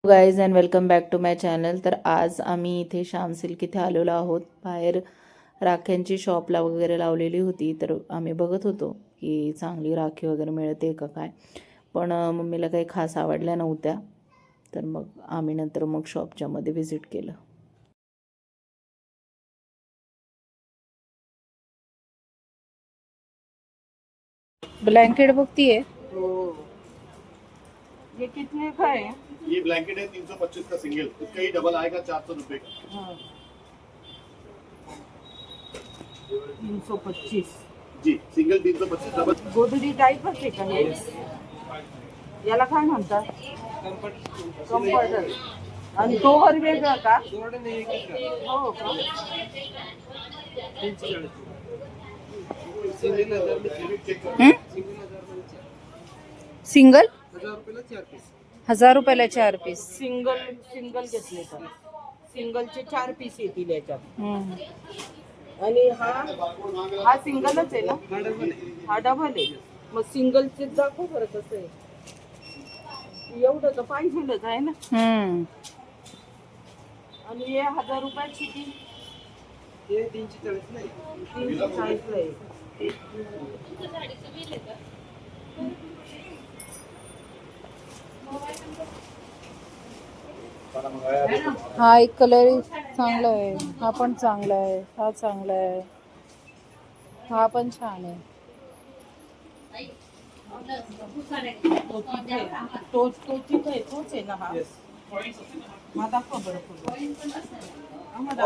Guys and welcome back to my channel. तर आज आम्ही इथे श्याम सिल्क इथे आलेलो आहोत. बाहेर राख्यांची शॉपला वगैरे लावलेली होती, तर आम्ही बघत होतो की चांगली राखी वगैरे मिळते का काय. पण मम्मीला काही खास आवडल्या नव्हत्या, तर मग आम्ही नंतर शॉपच्या मध्ये व्हिजिट केलं. ब्लँकेट बघतीये. ये कितने का है? ये ब्लैंकेट है 325 का सिंगल, उसका ही डबल आएगा 400 रुपए का. 325. जी सिंगल 325, डबल गोदडी टाईपच आहे का हे? याला काय म्हणतात? कम्फर्टर. आणि दोर वेगळा का? हो का? सिंगल 1000 रुपयाला 4 पीस. सिंगल घेतले का? सिंगलचे 4 पीस येतील याच्यात. आणि हा सिंगलच आहे ना? हा डबल आहे. मग सिंगलचे दाखव बरं कसं आहे. एवढं तर पाहिजेलच आहे ना. आणि हे 1000 रुपयाची ती 340 ला आहे. हा एक कलर चांगला आहे, हा पण चांगला आहे, हा चांगला आहे, हा पण छान आहे. तो तिथे आहे, तोच आहे ना हा? हा दाखवा बरं फुल. आम्हाला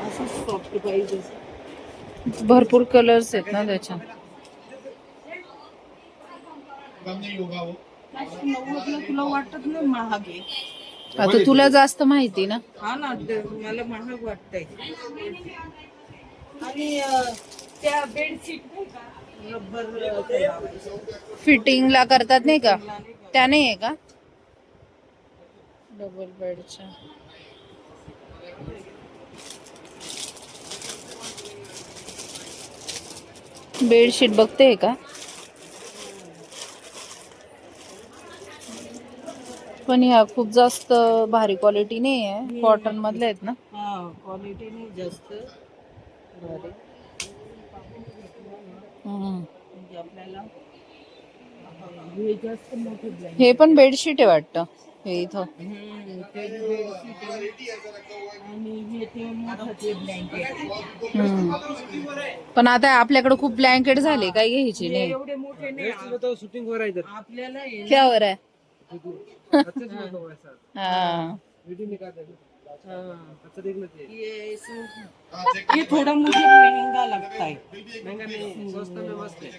असं सॉफ्ट पाहिजे. भरपूर कलर्स आहेत ना त्याच्यात. कम नहीं होगा वो. 90ला तुला वाटत नाही महाग आहे? आता तुला जास्त माहिती ना. हा ना, मला महाग वाटतंय. आणि त्या बेडशीट नाही का रबर फिटिंगला करतात नाही का, त्या नाही आहे का डबल बेडच्या? बेडशीट बघते का? पण ह्या खूप जास्त भारी क्वालिटी नाही आहे, कॉटन मधले आहेत ना. हा, क्वालिटी नाही जास्त भारी. म्हणजे आपल्याला हे जास्त मोठे ब्लँकेट. हे पण बेडशीट आहे वाटतं हे इथं. ते बेडशीट आहे. आणि हे ते मोठं ते ब्लँकेट. पण आता आपल्याकडे खूप ब्लँकेट झाले, काय घ्यायची हे नाही. एवढे मोठे नाही. शूटिंग हो रहा है इधर. आपल्याला हे ना- क्या हो रहा है? अच्छे से हो रहा है सर. हाँ. वीडियो निकाल दे. हा. अच्छा देखना चाहिए. ये थोड़ा मुझे महंगा लगता है. महंगा नहीं, सस्ता में मस्त है.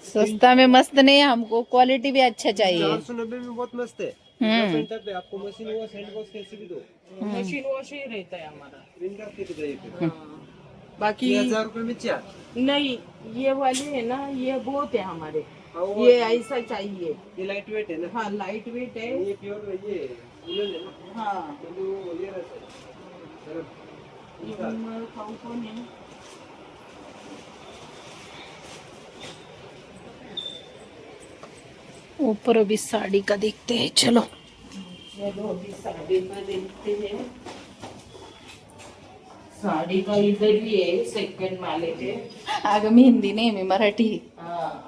सस्ता में मस्त नहीं, हमको क्वालिटी भी अच्छा चाहिए. 490 में बहुत मस्त है. प्रिंटर पे आपको मशीन वॉश हैंड वॉश कैसे भी दो. मशीन वॉश ही रहता है हमारा. प्रिंटर पे तो जाइए. हाँ. बाकी 1000 रुपए में 4. नहीं, ये वाले है ना, ये बहुत है हमारे. वो- ये ऐसा चाहिए. ये लाइट वेट है ना. हाँ, लाइट वेट है. ये प्योर ये वुलन है ना. हाँ. तो वो ये रहता है. ये उमर खाऊ कौन है? ऊपर अभी साड़ी का देखते हैं, चलो. चलो अभी साड़ी में देखते हैं. साड़ी का इधर ही है सेकंड माले पे. अगं मी हिंदी नाही, मी मराठी. हाँ.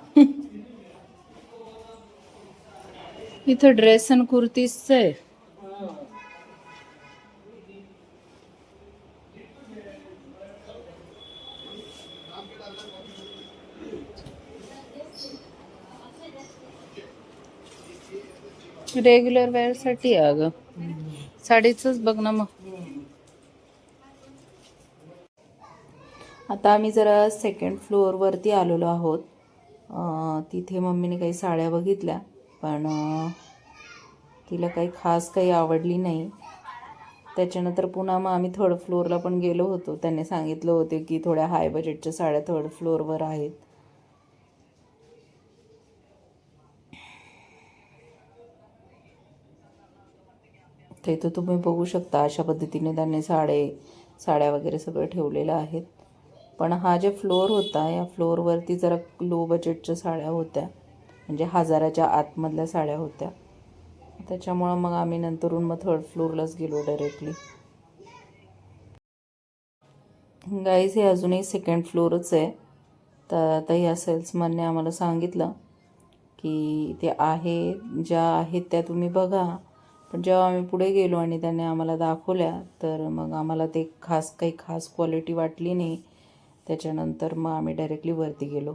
इथं ड्रेस आणि कुर्तीच आहे. हाँ. रेग्युलर वेअर साठी आहे अगं. साडीच बघ ना मग. आता आम्ही जरा सेकंड फ्लोअरवरती आलेलो आहोत. तिथे मम्मीने काही साड्या बघितल्या, पण तिला काही खास काही आवडली नाही. त्याच्यानंतर पुन्हा मग आम्ही थर्ड फ्लोअरला पण गेलो होतो. त्यांनी सांगितलं होते की थोड्या हाय बजेटच्या साड्या थर्ड फ्लोअरवर आहेत. ते तर तुम्ही बघू शकता, अशा पद्धतीने त्यांनी साडे साड्या वगैरे सगळं ठेवलेलं आहेत. पण हा जे फ्लोअर होता या फ्लोअरवरती जरा लो बजेटच्या साड्या होत्या, म्हणजे 1000च्या आतमधल्या साड्या होत्या. त्याच्यामुळं मग आम्ही नंतरून मग थर्ड फ्लोअरलाच गेलो डायरेक्टली. गाईज हे अजूनही सेकंड फ्लोअरच आहे. तर आता या सेल्समनने आम्हाला सांगितलं की ते आहे, ज्या आहेत त्या तुम्ही बघा. पण जेव्हा आम्ही पुढे गेलो आणि त्याने आम्हाला दाखवल्या तर मग आम्हाला ते काही खास क्वालिटी वाटली नाही. त्याच्यानंतर मग आम्ही डायरेक्टली वरती गेलो.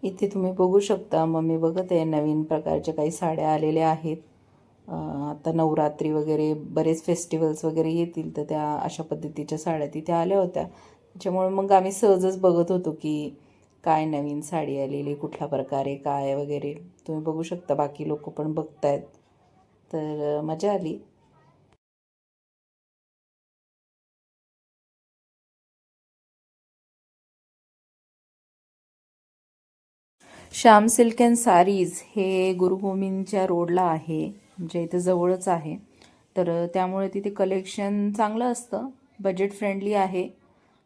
इथे तुम्ही बघू शकता, मम्मी बघत आहे नवीन प्रकारच्या काही साड्या आलेल्या आहेत. आता नवरात्री वगैरे बरेच फेस्टिवल्स वगैरे येतील तर त्या अशा पद्धतीच्या साड्या तिथे आल्या होत्या. त्याच्यामुळे मग आम्ही सहजच बघत होतो की काय नवीन साडी आलेली, कुठल्या प्रकारे काय वगैरे. तुम्ही बघू शकता बाकी लोक पण बघतायत, तर मजा आली. श्याम सिल्क अँड सारीज हे गुरुगोविंदच्या रोडला आहे, म्हणजे इथे जवळच आहे. तर त्यामुळे तिथे कलेक्शन चांगलं असतं, बजेट फ्रेंडली आहे.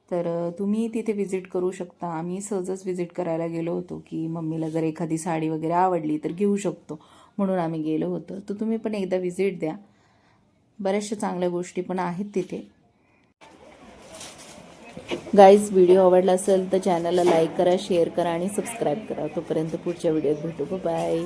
तर तुम्ही तिथे विजिट करू शकता. आम्ही सहजच विजिट करायला गेलो होतो की मम्मीला जर एखादी साडी वगैरे आवडली तर घेऊ शकतो, म्हणून आम्ही गेलो होतो. तर तुम्ही पण एकदा विजिट द्या, बऱ्याचशा चांगल्या गोष्टी पण आहेत तिथे. गाईज, व्हिडिओ आवडला असेल तर चॅनलला लाईक करा, शेअर करा आणि सबस्क्राईब करा. तोपर्यंत पुढच्या व्हिडिओत भेटू. बाय.